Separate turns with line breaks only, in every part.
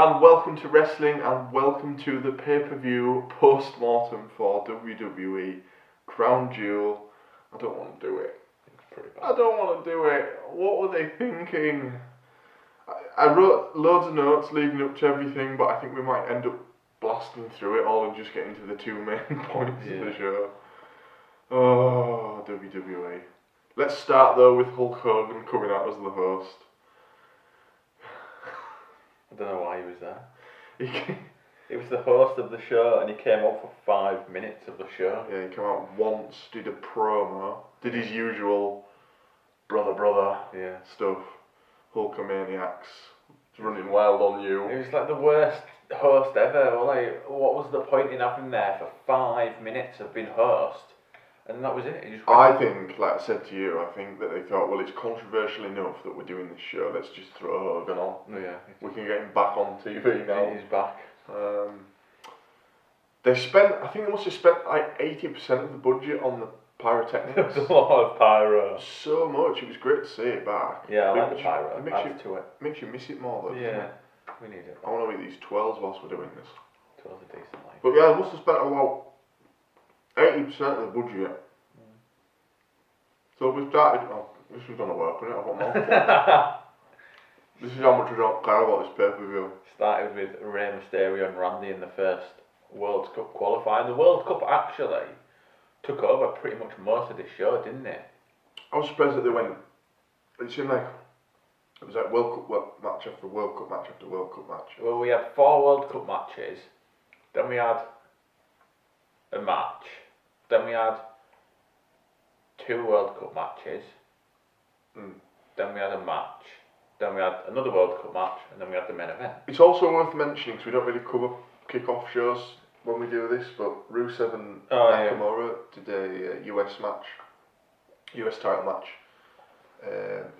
and welcome to wrestling, and welcome to the pay-per-view post-mortem for WWE Crown Jewel. I don't want to do it.
It's pretty bad.
I don't want to do it. What were they thinking? I wrote loads of notes leading up to everything, but I think we might end up blasting through it all and just getting to the two main points of the show. Oh, WWE. Let's start though with Hulk Hogan coming out as the host.
I don't know why he was there. He was the host of the show and he came on for 5 minutes of the show.
Yeah, he came out once, did a promo, did his usual brother stuff. Hulkamaniacs, running wild on you.
He was like the worst host ever. Like, what was the point in having there for 5 minutes of being host? And that was it.
I think, like I said to you, I think that they thought, well, it's controversial enough that we're doing this show, let's just throw Hogan on.
Oh, yeah.
We can get him back on TV now.
He's back.
They spent, I think they must have spent like 80% of the budget on the pyrotechnics.
There was a lot of pyro.
So much, it was great to see it back.
Yeah, I like the pyro.
It makes you miss it more though.
Yeah, we need it.
I want to eat these 12s whilst we're doing this.
12's a decent life.
But yeah, they must have spent about 80% of the budget. So we started, this is going to work, isn't it? I've got more. This is how much I don't care about this pay-per-view.
Started with Rey Mysterio and Randy in the first World Cup qualifying. The World Cup actually took over pretty much most of this show, didn't it?
I was surprised that they went, it seemed like, it was like World Cup match after World Cup match after World Cup match.
Well, we had 4 World Cup matches, then we had a match, then we had 2 World Cup matches, then we had a match, then we had another World Cup match, and then we had the main event.
It's also worth mentioning, because we don't really cover kick-off shows when we do this, but Rusev and Nakamura did a US match, US title match,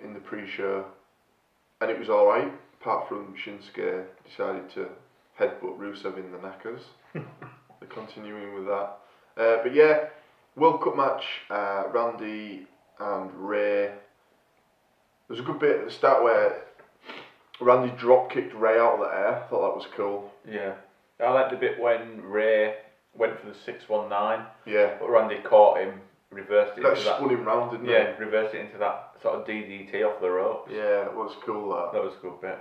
in the pre-show, and it was alright, apart from Shinsuke decided to headbutt Rusev in the knackers. They're continuing with that. But yeah, World Cup match, Randy and Ray. There was a good bit at the start where Randy drop kicked Ray out of the air. I thought that was cool.
Yeah. I liked the bit when Ray went for the 619.
Yeah.
But Randy caught him, reversed it into that.
Spun him round, didn't it?
Yeah, reversed it into that sort of DDT off the ropes.
Yeah, it was cool that.
That was a good bit.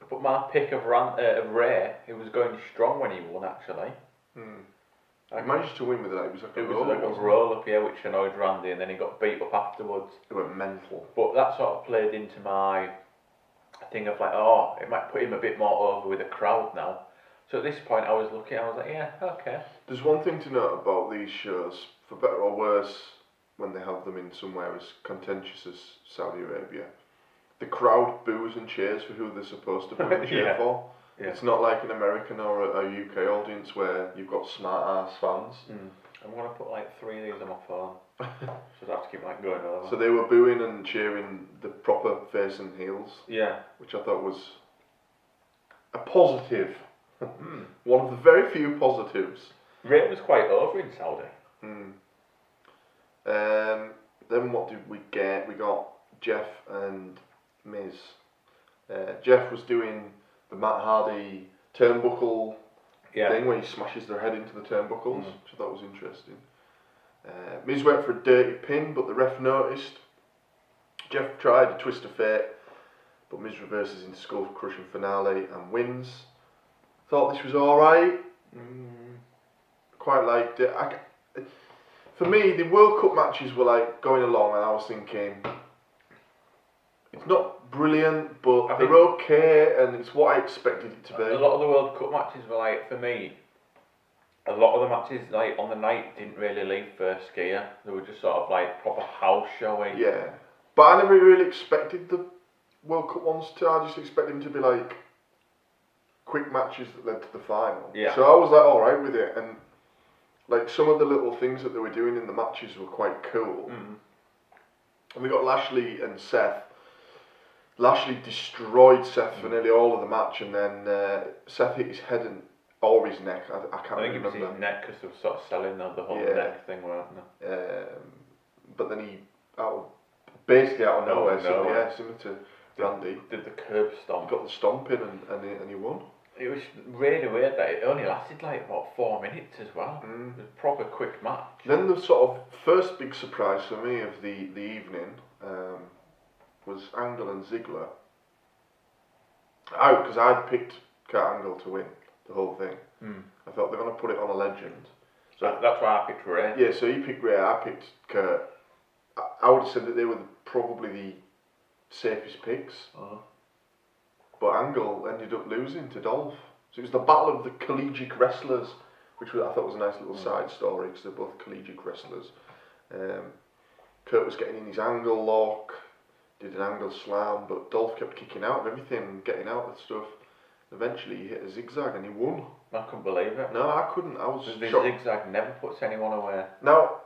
But my pick of Ray, he was going strong when he won actually.
He managed to win with that. It was like a
roll up here, which annoyed Randy, and then he got beat up afterwards.
It went mental.
But that sort of played into my thing of like, oh, it might put him a bit more over with the crowd now. So at this point, I was looking, I was like, yeah, okay.
There's one thing to note about these shows, for better or worse, when they have them in somewhere as contentious as Saudi Arabia. The crowd boos and cheers for who they're supposed to boo and cheer for. Yeah. It's not like an American or a UK audience where you've got smart ass fans.
I'm gonna put like 3 of these on my phone, so I have to keep like going over.
So they were booing and cheering the proper face and heels.
Yeah, which
I thought was a positive. One of the very few positives.
Ray was quite over in Saudi.
Then what did we get? We got Jeff and Miz. Jeff was doing the Matt Hardy turnbuckle thing where he smashes their head into the turnbuckles, which I thought was interesting. Miz went for a dirty pin, but the ref noticed. Jeff tried a twist of fate, but Miz reverses into skull crushing finale and wins. Thought this was alright. Quite liked it. For me, the World Cup matches were like going along, and I was thinking, it's not brilliant, but they're okay, and it's what I expected it to be.
A lot of the World Cup matches were like, for me, a lot of the matches like on the night didn't really leave first gear. They were just sort of like proper house showing.
Yeah, but I never really expected the World Cup ones to. I just expected them to be like quick matches that led to the final.
Yeah.
So I was like alright with it, and like some of the little things that they were doing in the matches were quite cool. And we got Lashley and Seth. Lashley destroyed Seth for nearly all of the match, and then Seth hit his head or his neck. I can't remember.
I think it was his neck because they were sort of selling the whole neck thing, weren't they?
But then he, basically out of nowhere, similar to Randy.
Did the curb stomp.
Got the stomp in and he won.
It was really weird that it only lasted like, what, 4 minutes as well. It was a proper quick match.
Then the sort of first big surprise for me of the evening was Angle and Ziggler. Because I'd picked Kurt Angle to win the whole thing. I thought they're going to put it on a legend.
So that's why I picked Ray.
Yeah, so you picked Ray, I picked Kurt. I would have said that they were probably the safest picks. But Angle ended up losing to Dolph. So it was the battle of the collegiate wrestlers, which I thought was a nice little side story because they're both collegiate wrestlers. Kurt was getting in his angle lock, did an angle slam, but Dolph kept kicking out of everything and getting out of stuff. Eventually he hit a zigzag and he won.
I couldn't believe it.
No, I couldn't. I was
the
shocked.
Zigzag never puts anyone away.
Now,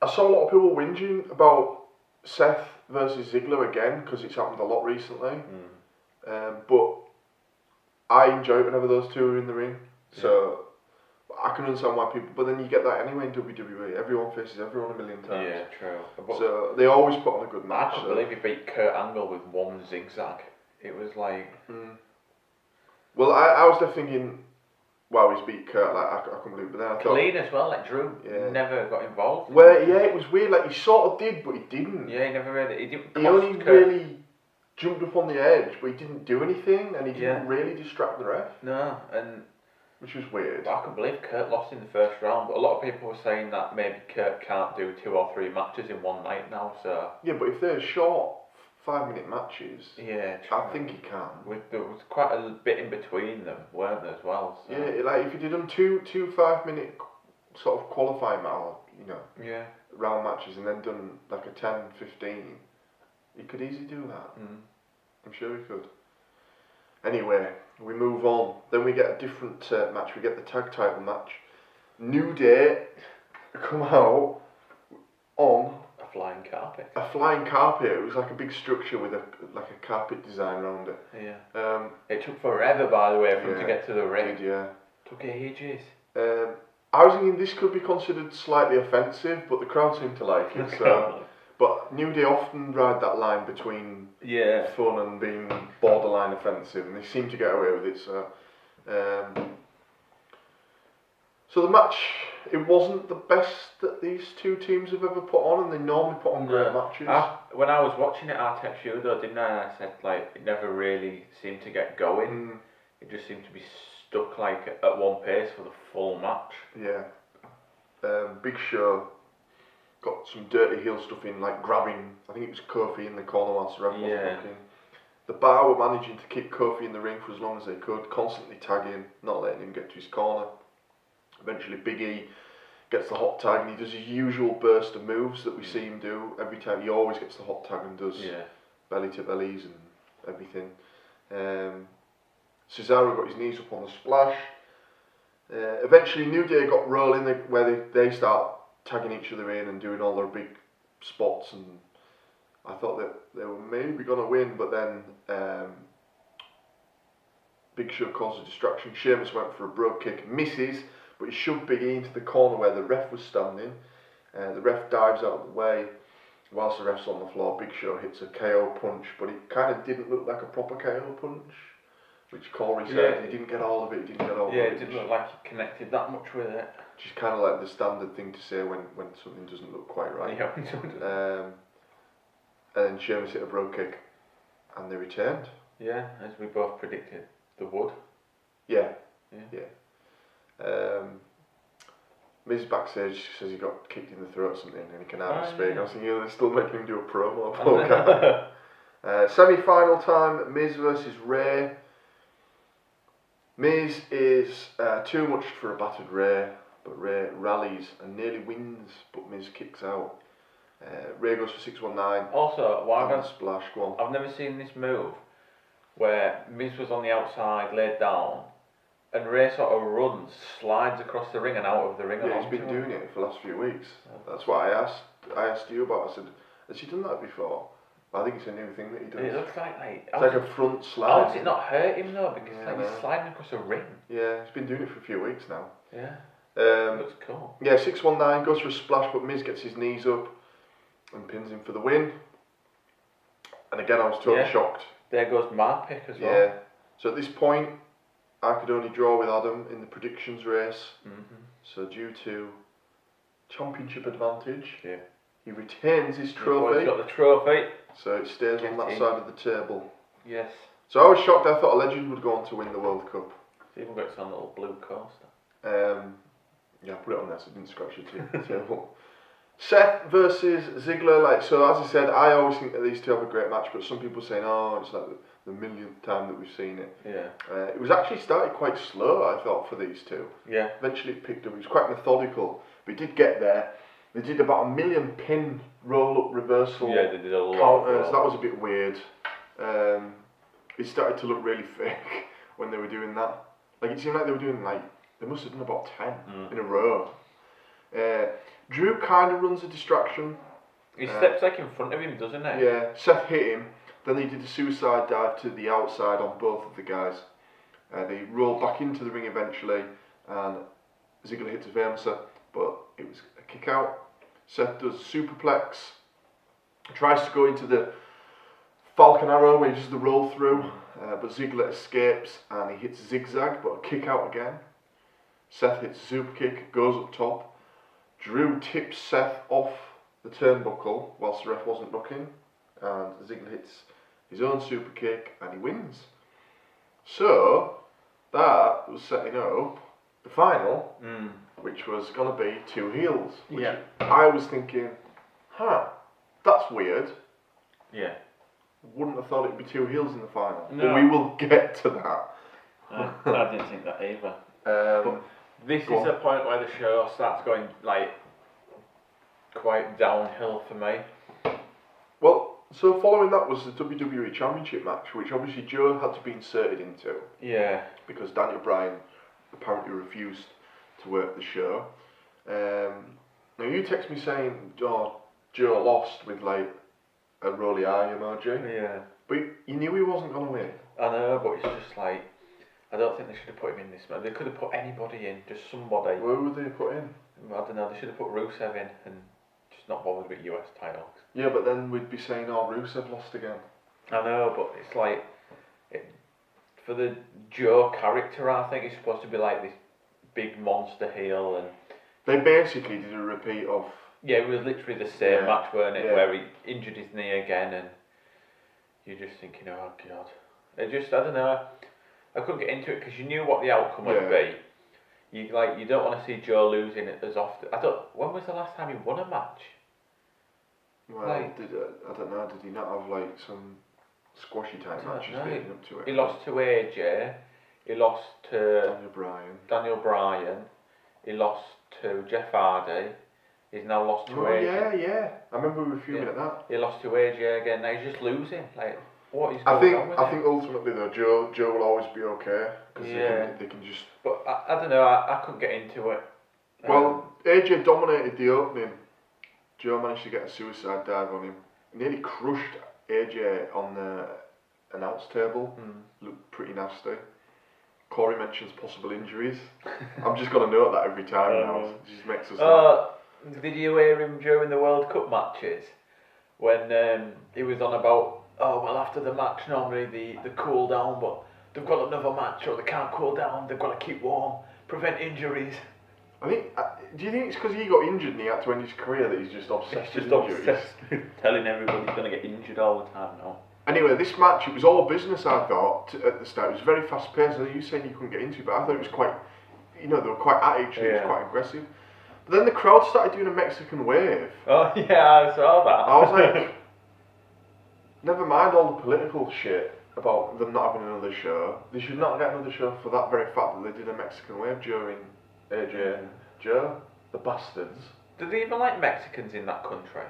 I saw a lot of people whinging about Seth versus Ziggler again because it's happened a lot recently. But I enjoy it whenever those two are in the ring. So I can understand why people. But then you get that anyway in WWE. Everyone faces everyone a million times.
Yeah, true. But
so they always put on a good match.
I couldn't believe he beat Kurt Angle with one zigzag. It was like.
Well, I was there thinking, wow, he's beat Kurt. Like I couldn't believe it. But then I thought.
Clean as well. Like Drew never got involved.
It was weird. Like he sort of did, but he didn't.
Yeah, he never really. He didn't.
He only really jumped up on the edge, but he didn't do anything, and he didn't really distract the ref.
No, and
which was weird.
I can believe Kurt lost in the first round, but a lot of people were saying that maybe Kurt can't do 2 or 3 matches in one night now. So
yeah, but if they're short 5-minute matches, I think he can.
There was quite a bit in between them, weren't there as well? So.
Yeah, like if you did them two 5-minute sort of qualifying round matches, and then done like a 10-15. He could easily do that. I'm sure he could. Anyway, we move on. Then we get a different match. We get the tag title match. New Day come out on
a flying carpet.
A flying carpet. It was like a big structure with a carpet design around it.
Yeah. It took forever, by the way, for him to get to the ring.
It did,
Took ages.
I was thinking this could be considered slightly offensive, but the crowd seemed to like it. So. But New Day often ride that line between fun and being borderline offensive, and they seem to get away with it. So the match, it wasn't the best that these two teams have ever put on, and they normally put on great matches.
When I was watching it, I texted you though, didn't I? And I said like it never really seemed to get going. It just seemed to be stuck like at one pace for the full match.
Yeah. Big Show got some dirty heel stuff in, like grabbing, I think it was Kofi in the corner whilst the ref wasn't looking. The Bar were managing to keep Kofi in the ring for as long as they could, constantly tagging, not letting him get to his corner. Eventually Big E gets the hot tag, and he does his usual burst of moves that we see him do every time. He always gets the hot tag and does belly to bellies and everything. Cesaro got his knees up on the splash. Eventually New Day got rolling where they start tagging each other in and doing all their big spots, and I thought that they were maybe going to win, but then Big Show caused a distraction. Sheamus went for a brogue kick, misses, but he shoved Big E into the corner where the ref was standing. The ref dives out of the way. Whilst the ref's on the floor, Big Show hits a KO punch, but it kind of didn't look like a proper KO punch, which Corey said he didn't get all of it.
It didn't look like he connected that much with it.
Which is kind of like the standard thing to say when something doesn't look quite right. And then Sheamus hit a brogue kick, and they returned.
Yeah, as we both predicted, they would.
Yeah. Miz backstage says he got kicked in the throat or something, and he can hardly speak. I was thinking, they're still making him do a promo. Semi-final time: Miz versus Ray. Miz is too much for a battered Ray, but Ray rallies and nearly wins, but Miz kicks out. Ray goes for 619.
Also,
splash, go on.
I've never seen this move where Miz was on the outside, laid down, and Ray sort of runs, slides across the ring and out of the ring.
Yeah, he's been doing it for the last few weeks. That's what I asked you about. I said, has he done that before? I think it's a new thing that he does.
It looks like
it's like a front slide.
How does it not hurt him though? Because he's sliding across a ring.
Yeah, he's been doing it for a few weeks now.
Yeah. Looks cool.
Yeah, 619 goes for a splash, but Miz gets his knees up and pins him for the win. And again, I was totally shocked.
There goes my pick as well.
Yeah. So at this point, I could only draw with Adam in the predictions race. So due to championship advantage, he retains his trophy.
He's got the trophy.
So it stays on that side of the table.
Yes.
So I was shocked. I thought a legend would go on to win the World Cup.
It's even got its own little blue coaster.
Yeah, I put it on there so it didn't scratch your table. Seth versus Ziggler. Like, so as I said, I always think that these two have a great match, but some people saying, oh, it's like the millionth time that we've seen it.
Yeah.
It was actually started quite slow, I thought, for these two.
Yeah.
Eventually it picked up. It was quite methodical, but it did get there. They did about 1 million pin roll-up reversal
Yeah, they did a lot
counters. That was a bit weird. It started to look really fake when they were doing that. Like, it seemed like they were doing, like, they must have done about 10 in a row. Drew kind of runs a distraction.
He steps like in front of him, doesn't he?
Yeah, Seth hit him. Then they did a suicide dive to the outside on both of the guys. They rolled back into the ring eventually, and Ziggler hits a Vermisa, but it was a kick out. Seth does superplex, tries to go into the Falcon Arrow, where he does the roll through, but Ziggler escapes and he hits zigzag, but a kick out again. Seth hits a super kick, goes up top. Drew tips Seth off the turnbuckle whilst the ref wasn't looking, and Ziggler hits his own super kick and he wins. So that was setting up the final, which was going to be two heels. Which I was thinking, that's weird.
Yeah.
Wouldn't have thought it'd be two heels in the final.
No.
But we will get to that.
I didn't think that either.
But
this is the point where the show starts going like quite downhill for me.
Well, so following that was the WWE Championship match, which obviously Joe had to be inserted into.
Yeah.
Because Daniel Bryan apparently refused to work the show. Now you text me saying, oh, Joe lost with like a rolly eye emoji.
Yeah.
But you knew he wasn't going to win.
I know, but it's just like, I don't think they should have put him in this match. They could have put anybody in, just somebody.
Where would they put in?
I don't know, they should have put Rusev in and just not bothered with US titles.
Yeah, but then we'd be saying, oh, Rusev lost again.
I know, but it's like, for the Joe character, I think he's supposed to be like this big monster heel, and
they basically did a repeat of.
Yeah, it was literally the same match, weren't it? Yeah. Where he injured his knee again, and you're just thinking, oh god. It just, I don't know. I couldn't get into it because you knew what the outcome would be. You don't want to see Joe losing it as often. When was the last time he won a match?
Well, I don't know. Did he not have like some squashy type matches leading up to it?
He lost to AJ. He lost to Daniel Bryan. He lost to Jeff Hardy. He's now lost to AJ.
Yeah. I remember we were fuming at that.
He lost to AJ again. Now he's just losing. Like, what is
going
on with
I think ultimately though, Joe will always be okay because they can just.
But I don't know. I couldn't get into it.
Well, AJ dominated the opening. Joe managed to get a suicide dive on him. He nearly crushed AJ on the announce table. Looked pretty nasty. Corey mentions possible injuries. I'm just going to note that every time now. It just makes us laugh.
Did you hear him during the World Cup matches? When he was on about, after the match normally the cool down, but they've got another match or they can't cool down, they've got to keep warm, prevent injuries.
I think. Do you think it's because he got injured and he had to end his career that he's just obsessed with injuries?
Obsessed telling everybody he's going to get injured all the time now.
Anyway, this match, it was all business, I thought, at the start. It was very fast paced. You saying you couldn't get into it, but I thought it was quite, they were quite at each other, it was quite aggressive. But then the crowd started doing a Mexican wave.
Oh yeah, I saw that.
I was like, never mind all the political shit about them not having another show. They should not get another show for that very fact that they did a Mexican wave during AJ and Joe. The bastards.
Do they even like Mexicans in that country?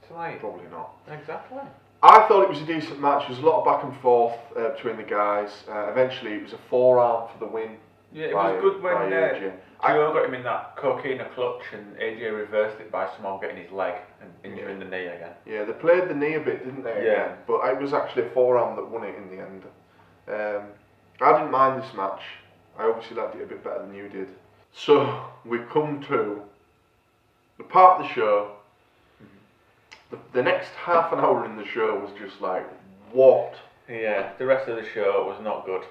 It's like,
probably not.
Exactly.
I thought it was a decent match. There was a lot of back and forth between the guys. Eventually, it was a forearm for the win.
Yeah, it was good when Joe got him in that cocaine clutch and AJ reversed it by somehow getting his leg and injuring the knee again. Yeah, they played the knee a bit, didn't they? Yeah.
Again? But it was actually a forearm that won it in the end. I didn't mind this match. I obviously liked it a bit better than you did. So, we've come to the part of the show. The next half an hour in the show was just like what?
Yeah, the rest of the show was not good.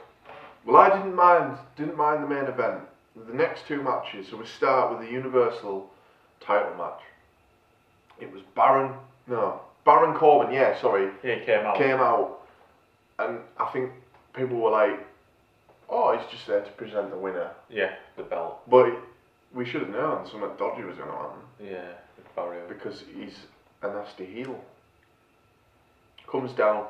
Well, I didn't mind the main event. The next two matches, so we start with the Universal title match. It was Baron Corbin, yeah, sorry.
Yeah, he came
out. And I think people were like, oh, he's just there to present the winner.
Yeah, the belt.
But we should have known something dodgy was going to happen.
Yeah, with Barry.
Because he's a nasty heel. Comes down,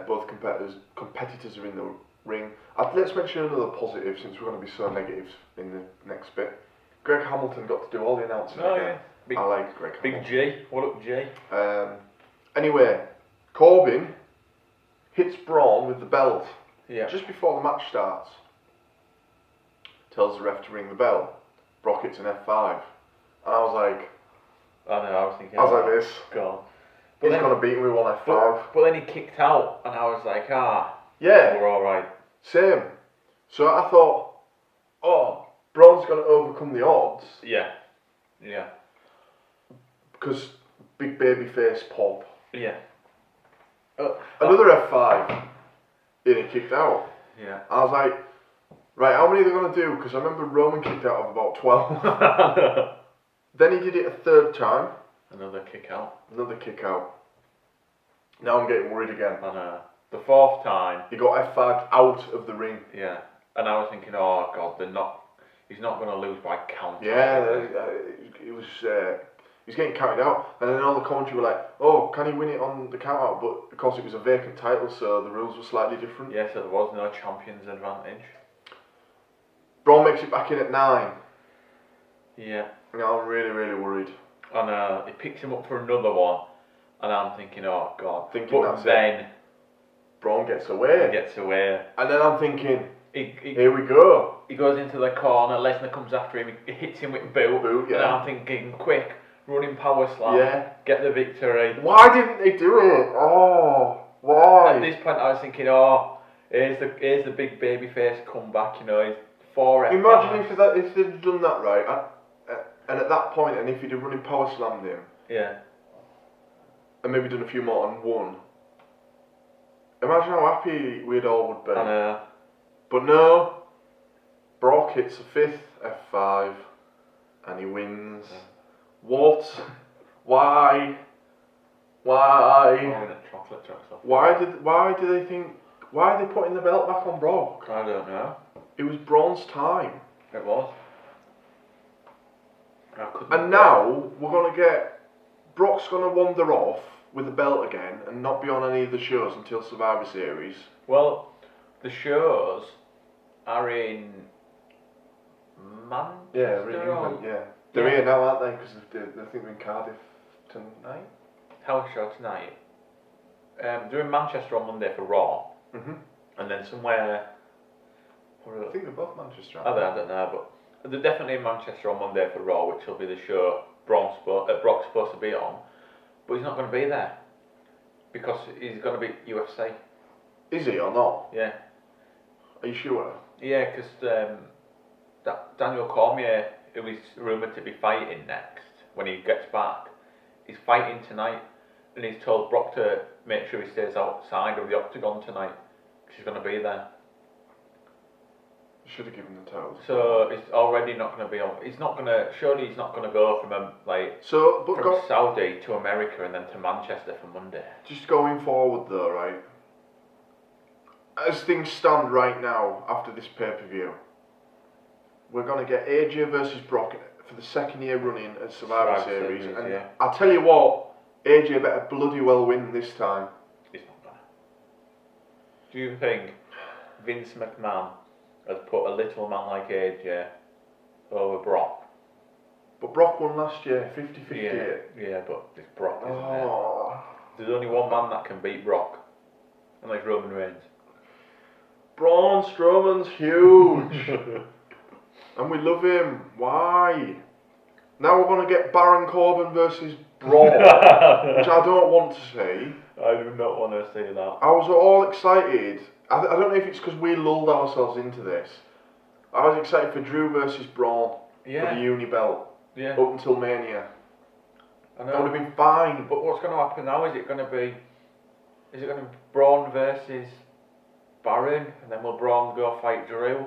both competitors are in the ring. Let's mention another positive since we're going to be so negative in the next bit. Greg Hamilton got to do all the announcing again.
Yeah.
I like Greg Hamilton.
Big G. What up, G?
Anyway, Corbin hits Braun with the belt.
Yeah.
Just before the match starts. Tells the ref to ring the bell. Brock hits an F5. And I was like...
I know, I was thinking...
this.
God.
He's going to beat me with one F5.
But then he kicked out, and I was like,
yeah,
we're alright.
Same. So I thought, oh, Braun's going to overcome the odds.
Yeah. Yeah.
Because big baby face pop.
Yeah.
Another F5. And he kicked out.
Yeah.
I was like, right, how many are they going to do? Because I remember Roman kicked out of about 12. Then he did it a third time.
Another kick out.
Now I'm getting worried again.
And the fourth time...
He got F5'd out of the ring.
Yeah. And I was thinking, oh God, he's not going to lose by count.
Yeah, he was getting counted out. And then all the commentary were like, oh, can he win it on the count out? But of course it was a vacant title, so the rules were slightly different.
Yeah, so there was no champion's advantage.
Braun makes it back in at 9.
Yeah.
Now I'm really, really worried.
And he picks him up for another one. And I'm thinking, oh God.
But then Braun gets away. And then I'm thinking, here we go.
He goes into the corner, Lesnar comes after him, he hits him with a boot.
Yeah.
And I'm thinking, quick, running power slam, get the victory.
Why didn't they do it? Oh, why?
At this point I was thinking, here's the big babyface comeback, he's 4 F5s.
Imagine if they'd done that right, and at that point, and if he'd have running power slammed him.
Yeah.
And maybe done a few more and won. Imagine how happy we'd all would be.
I know.
But no, Brock hits a 5th F5 and he wins. Yeah. What? Why?
Why
are they putting the belt back on Brock?
I don't know.
It was Braun's time.
It was.
And now we're gonna get Brock's gonna wander off with the belt again and not be on any of the shows until Survivor Series.
Well, the shows are in Manchester.
Yeah, they're here now, aren't they? Because I think they're in Cardiff tonight.
House show tonight. They're in Manchester on Monday for Raw. And then somewhere.
I think they're both Manchester.
I don't know, but they're definitely in Manchester on Monday for Raw, which will be the show Brock's supposed to be on. But he's not going to be there because he's going to be UFC.
Is he or not?
Yeah.
Are you sure?
Yeah, because Daniel Cormier, who is rumoured to be fighting next when he gets back, he's fighting tonight, and he's told Brock to make sure he stays outside of the octagon tonight. She's going to be there.
Should have given the titles.
So it's already not going to be on. Surely he's not going to go from Saudi to America and then to Manchester for Monday.
Just going forward though, right? As things stand right now after this pay-per-view, we're going to get AJ versus Brock for the second year running at Survivor Series. And
yeah.
I'll tell you what, AJ better bloody well win this time.
He's not going to. Do you think Vince McMahon has put a little man like AJ over Brock?
But Brock won last year, 50-50.
Yeah, but it's Brock, isn't it? There's only one man that can beat Brock, and that's Roman Reigns.
Braun Strowman's huge. And we love him. Why? Now we're going to get Baron Corbin versus Braun, which I don't want to see.
I do not want to see that.
I was all excited. I don't know if it's because we lulled ourselves into this. I was excited for Drew versus Braun for the uni belt up until Mania.
I know.
That would have been fine.
But what's going to happen now? Is it going to be Is it going to be Braun versus Baron, and then will Braun go fight Drew?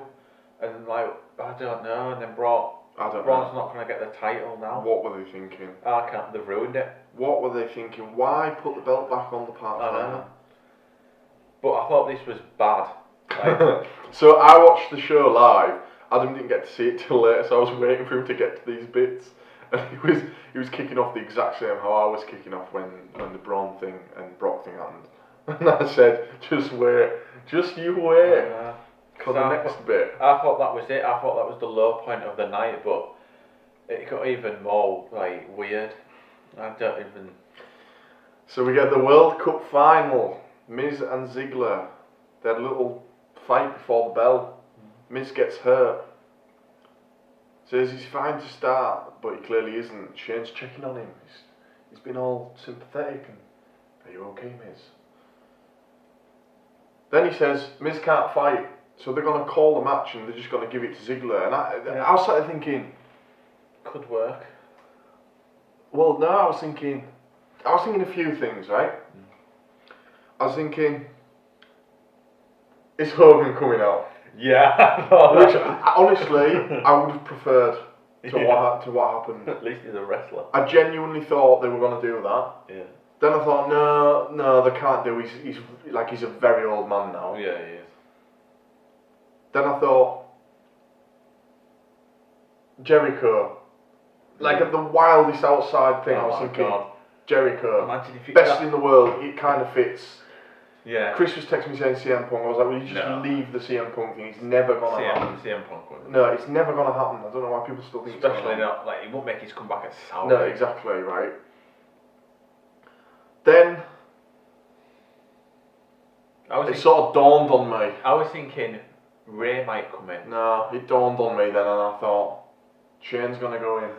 And like, I don't know, and then Braun's not going to get the title now.
What were they thinking?
I can't, they've ruined it.
What were they thinking? Why put the belt back on the part-timer?
But I thought this was bad. Like,
so I watched the show live. Adam didn't get to see it till later, so I was waiting for him to get to these bits. And he was kicking off the exact same how I was kicking off when the Braun thing and Brock thing happened. And I said, just wait. Just you wait. For the next bit.
I thought that was it. I thought that was the low point of the night, but it got even more like weird. I don't even.
So we get the World Cup final. Miz and Ziggler. They had a little fight before the bell. Miz gets hurt. Says he's fine to start, but he clearly isn't. Shane's checking on him. He's been all sympathetic and, are you okay, Miz? Then he says Miz can't fight. So they're going to call the match and they're just going to give it to Ziggler. And I was sort of thinking...
Could work.
Well, no, I was thinking a few things, right? I was thinking... Is Hogan coming out?
Yeah.
Which, honestly, I would have preferred to what happened.
At least he's a wrestler.
I genuinely thought they were going to do that.
Yeah.
Then I thought, no, they can't do. He's a very old man now.
Yeah, he is.
Then I thought, Jericho, like at the wildest outside thing, I was thinking, Jericho, best in the world, it kind of fits.
Yeah.
Chris was texting me saying CM Punk, I was like, will you just leave the CM Punk thing, it's never going to happen.
CM Punk wouldn't.
No, it's never going to happen, I don't know why people still think it's
especially not, like, he won't make his comeback at Saudi.
No, exactly, right. Then, it sort of dawned on me.
I was thinking Ray might come in.
No, it dawned on me then and I thought, Shane's going to go in.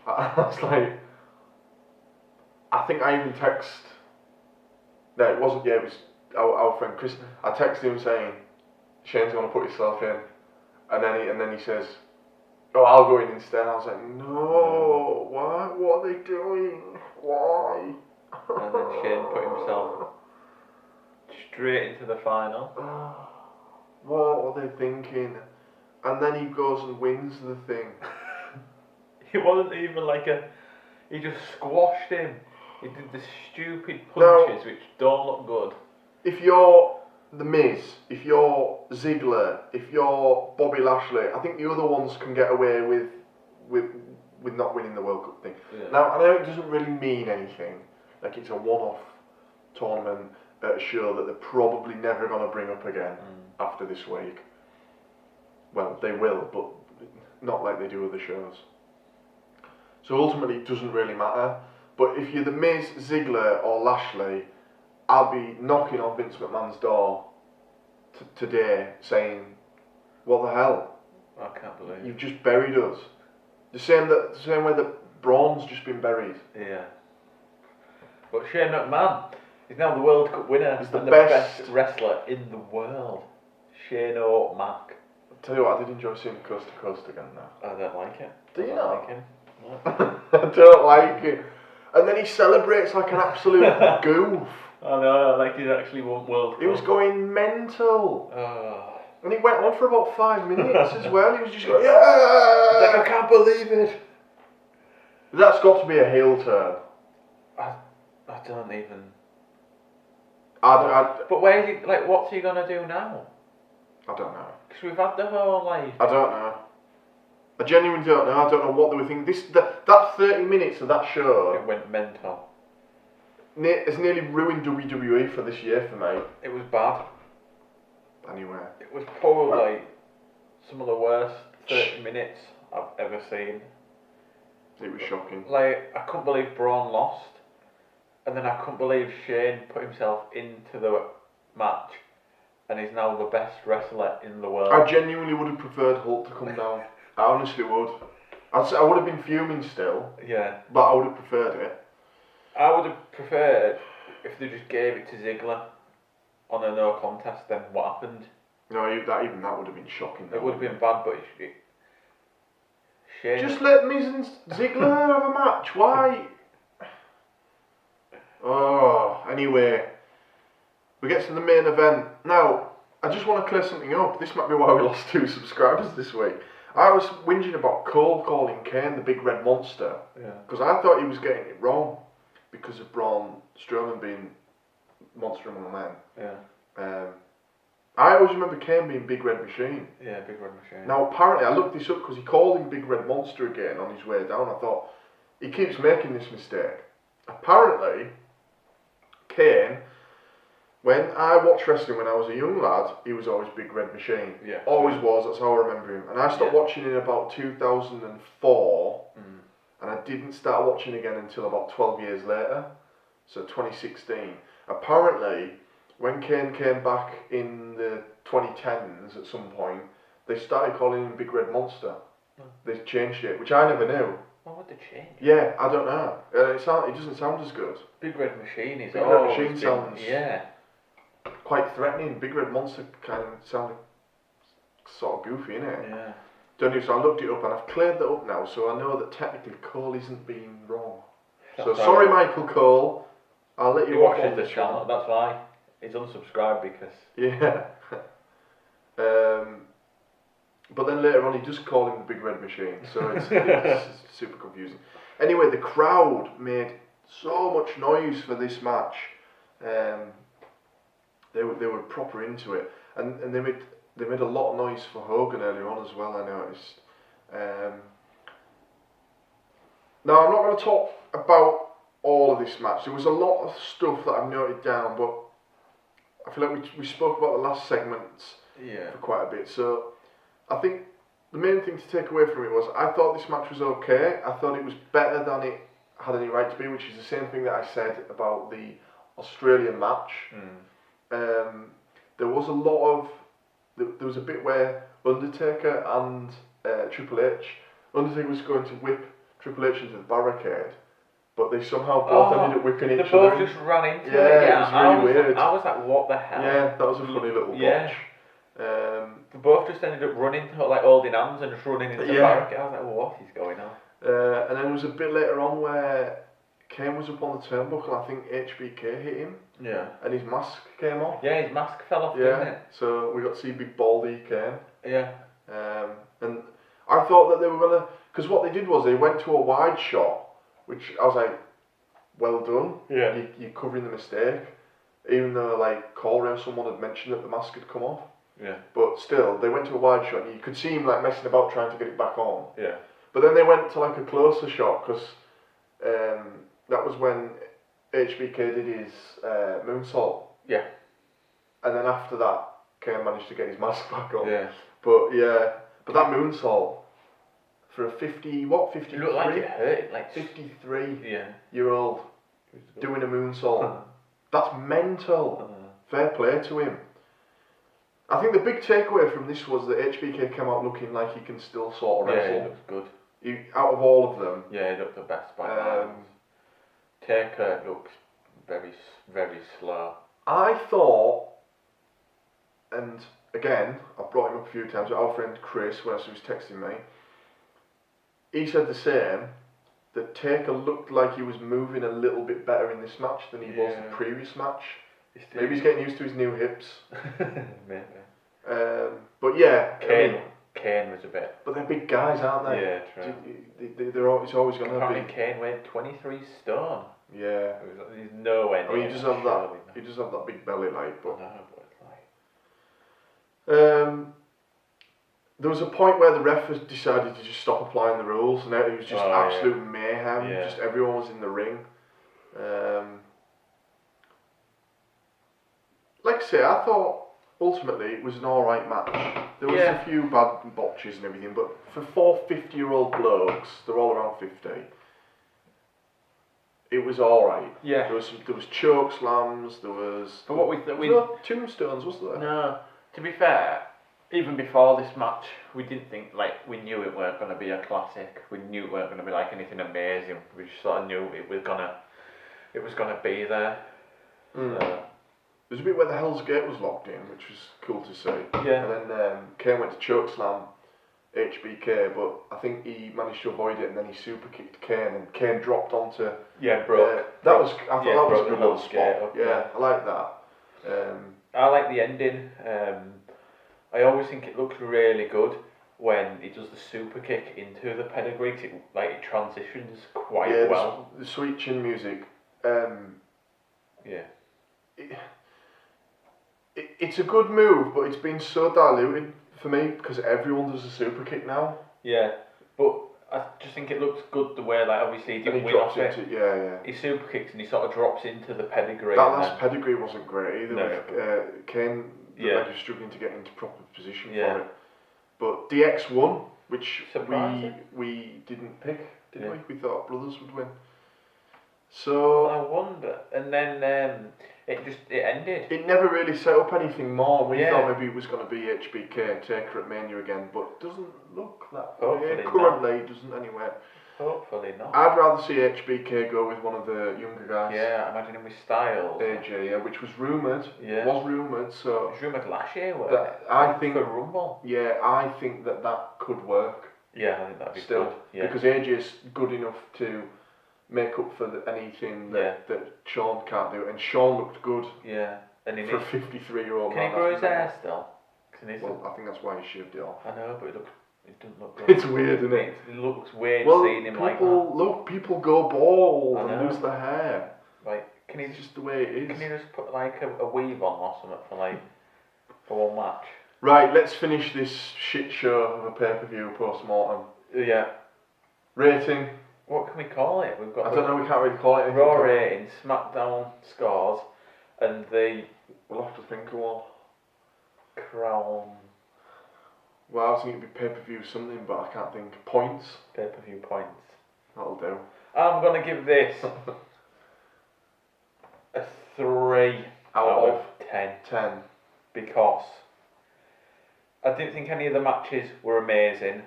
I was like, I think I even no, it wasn't, it was our friend Chris. I texted him saying, Shane's going to put himself in. And then he says, oh, I'll go in instead. I was like, no, why? What are they doing? Why?
And then Shane put himself straight into the final.
What were they thinking? And then he goes and wins the thing.
It wasn't even like he just squashed him. He did the stupid punches which don't look good.
If you're The Miz, if you're Ziggler, if you're Bobby Lashley, I think the other ones can get away with not winning the World Cup thing. Yeah. Now, I know it doesn't really mean anything. Like, it's a one-off tournament at a show that they're probably never going to bring up again after this week. Well, they will, but not like they do other shows. So ultimately, it doesn't really matter. But if you're The Miz, Ziggler, or Lashley, I'll be knocking on Vince McMahon's door today saying, what the hell?
I can't believe
you've just buried us. The same way that Braun's just been buried.
Yeah. But Shane McMahon is now the World Cup winner.
He's the
best wrestler in the world. Shane O'Mac.
I'll tell you what, I did enjoy seeing Coast to Coast again now.
I don't like it.
Do you not?
Like him? No.
I don't like it. And then he celebrates like an absolute goof.
I know, like he's actually won World Cup.
He was going mental. And he went on for about 5 minutes as well. He was just going, yeah!
Like, I can't believe it.
That's got to be a heel turn.
I don't even...
But
where is he, like, what's he going to do now?
I don't know.
Because we've had the whole, like...
I don't know. I genuinely don't know. I don't know what they were thinking. That 30 minutes of that show...
It went mental.
It's nearly ruined WWE for this year for me.
It was bad.
Anyway.
It was probably like some of the worst 30 minutes I've ever seen.
It was shocking.
Like, I couldn't believe Braun lost. And then I couldn't believe Shane put himself into the match. And he's now the best wrestler in the world.
I genuinely would have preferred Hulk to come down. I honestly would. I would have been fuming still.
Yeah.
But I would have preferred it.
I would have preferred if they just gave it to Ziggler on a no contest. Then what happened?
No, that would have been shocking.
It would have been bad, but Shane.
Just let Miz and Ziggler have a match. Why? Oh, anyway, we get to the main event. Now, I just want to clear something up. This might be why we lost 2 subscribers this week. I was whinging about Cole calling Kane the Big Red Monster. Because I thought he was getting it wrong because of Braun Strowman being Monster Among Men. I always remember Kane being Big Red Machine.
Yeah, Big Red Machine.
Now, apparently, I looked this up because he called him Big Red Monster again on his way down. I thought, he keeps making this mistake. Apparently, Kane, when I watched wrestling when I was a young lad, he was always Big Red Machine.
Yeah.
Always was, that's how I remember him. And I stopped watching in about 2004, and I didn't start watching again until about 12 years later, so 2016. Apparently, when Kane came back in the 2010s at some point, they started calling him Big Red Monster. They changed it, which I never knew.
Why would they change?
Yeah, I don't know. It doesn't sound as good.
Big Red Machine is
Big Red Machine sounds quite threatening. Big Red Monster kind of sounded sort of goofy, innit?
Yeah.
Don't you? So I looked it up and I've cleared that up now, so I know that technically Cole isn't being wrong. So sorry, Michael Cole. I'll let you
He
watch
watches the channel. That's why he's unsubscribed because.
Yeah. But then later on, he does call him the Big Red Machine, so it's super confusing. Anyway, the crowd made so much noise for this match. They were proper into it, and they made a lot of noise for Hogan earlier on as well. I noticed. Now I'm not going to talk about all of this match. There was a lot of stuff that I've noted down, but I feel like we spoke about the last segments for quite a bit. So I think the main thing to take away from it was I thought this match was okay. I thought it was better than it had any right to be, which is the same thing that I said about the Australian match. There was a lot of there was a bit where Undertaker and Triple H, Undertaker was going to whip Triple H into the barricade, but they somehow both ended up whipping each other.
They both just ran into it.
Yeah, it was really weird.
I was like, what the hell?
Yeah, that was a funny little watch.
They both just ended up running, like holding hands and just running into the barricade. I was like, well, what is going on?
And then there was a bit later on where Kane was up on the turnbuckle. I think HBK hit him.
Yeah.
And his mask came off.
Yeah, his mask fell off, didn't it?
So we got to see big baldy Kane.
Yeah.
And I thought that they were gonna, because what they did was they went to a wide shot, which I was like, well done.
Yeah.
You're covering the mistake, even though like Corey or someone had mentioned that the mask had come off.
Yeah.
But still, they went to a wide shot and you could see him like messing about trying to get it back on.
Yeah.
But then they went to like a closer shot because that was when HBK did his moonsault.
Yeah.
And then after that, Kane managed to get his mask back on.
Yeah.
But that moonsault for a 53?
It looked like it hurt, like
53-year-old doing a moonsault. That's mental. Fair play to him. I think the big takeaway from this was that HBK came out looking like he can still sort of wrestle.
Yeah, he looks good.
Out of all of them.
Yeah, he looked the best by miles. Taker looks very, very slow.
I thought, and again, I've brought him up a few times, our friend Chris, when he was texting me, he said the same, that Taker looked like he was moving a little bit better in this match than he was in the previous match. Maybe he's getting used to his new hips.
Maybe.
But yeah,
Kane was a bit.
But they're big guys, aren't they?
Yeah, true.
It's always going to be.
Apparently Kane weighed 23 stone.
Yeah.
He's nowhere near.
I mean, you just have that. You just have that big belly, like. But.
No, but it's like.
There was a point where the ref has decided to just stop applying the rules, and it was just absolute mayhem.
Yeah.
Just everyone was in the ring. Like I say, I thought ultimately it was an alright match. There was a few bad botches and everything, but for 4 50-year-old blokes, they're all around 50, it was alright.
Yeah.
There was choke slams, there was...
But what we
no tombstones, was there?
No. To be fair, even before this match, we didn't think, like, we knew it weren't going to be a classic. We knew it weren't going to be, like, anything amazing. We just sort of knew it was going to be there.
There's a bit where the Hell's Gate was locked in, which was cool to see.
Yeah.
And then Kane went to chokeslam HBK, but I think he managed to avoid it, and then he super kicked Kane, and Kane dropped onto.
Yeah, broke.
I thought that was a good little
spot.
Yeah, I like that.
I like the ending. I always think it looks really good when he does the super kick into the pedigree. 'Cause it transitions quite well.
The sweet chin music.
Yeah.
It's a good move, but it's been so diluted for me because everyone does a super kick now.
Yeah, but I just think it looks good the way, like, obviously he didn't win off it. He super kicks and he sort of drops into the pedigree.
That last pedigree wasn't great either.
No.
Kane was struggling to get into proper position for it. But DX won, which we didn't pick, did we? We thought Brothers would win. So
I wonder, and then it ended.
It never really set up anything more. We thought maybe it was going to be HBK and Taker at Mania again, but it doesn't look that way. Currently, it doesn't anyway.
Hopefully not.
I'd rather see HBK go with one of the younger guys.
Yeah, imagine him with Styles.
AJ, which was rumoured.
Yeah.
It was rumoured, so...
It was rumoured last year, wasn't it?
I think...
For Rumble.
Yeah, I think that could work.
Yeah, I think that'd be
still
good. Yeah.
Because AJ's good enough to make up for anything that Sean can't do, and Sean looked good.
Yeah. And
for a 53-year-old man.
Can he grow his hair still?
Well, I think that's why he shaved it off.
I know, but it doesn't look good.
It's weird, isn't it?
It looks weird seeing him like that.
Look, people go bald and lose their hair.
Like, can he
it's just the way it is.
Can he just put like a weave on or something for one match?
Right, let's finish this shit show of a pay-per-view post-mortem.
Yeah.
Rating.
What can we call it? We've got.
I don't know. We can't really call it anything.
Raw rating, SmackDown scores, and
we'll have to think of one.
Crown.
Well, I was thinking it'd be pay-per-view something, but I can't think. Points.
Pay-per-view points.
That'll do.
I'm gonna give this a 3 out of 10.
10.
Because I didn't think any of the matches were amazing,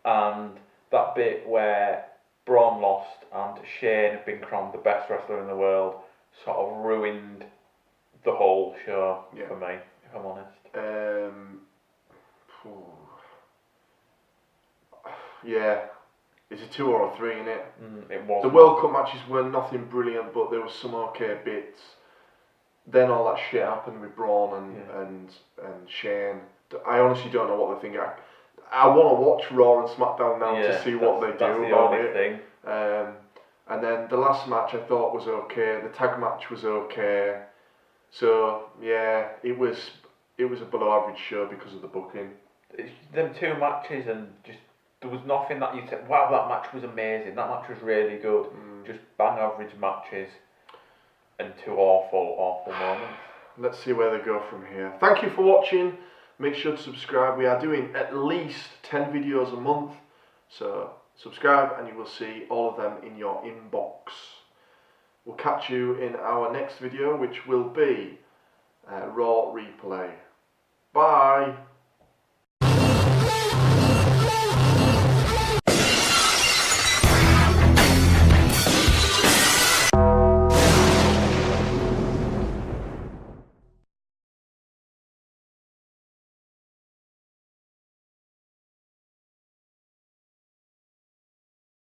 and that bit where Braun lost and Shane had been crowned the best wrestler in the world sort of ruined the whole show for me, if I'm honest.
Yeah, it's a 2 or a 3, isn't it?
It was.
The World Cup matches were nothing brilliant, but there was some okay bits. Then all that shit happened with Braun and Shane. I honestly don't know what they're thinking. I want to watch Raw and SmackDown now to see what they do about it. And then the last match I thought was okay. The tag match was okay. So yeah, it was a below average show because of the booking.
It's them 2 matches, and just there was nothing that you said, wow, that match was amazing. That match was really good. Just bang average matches and 2 awful moments. Let's
see where they go from here. Thank you for watching. Make sure to subscribe. We are doing at least 10 videos a month. So subscribe and you will see all of them in your inbox. We'll catch you in our next video, which will be Raw Replay. Bye.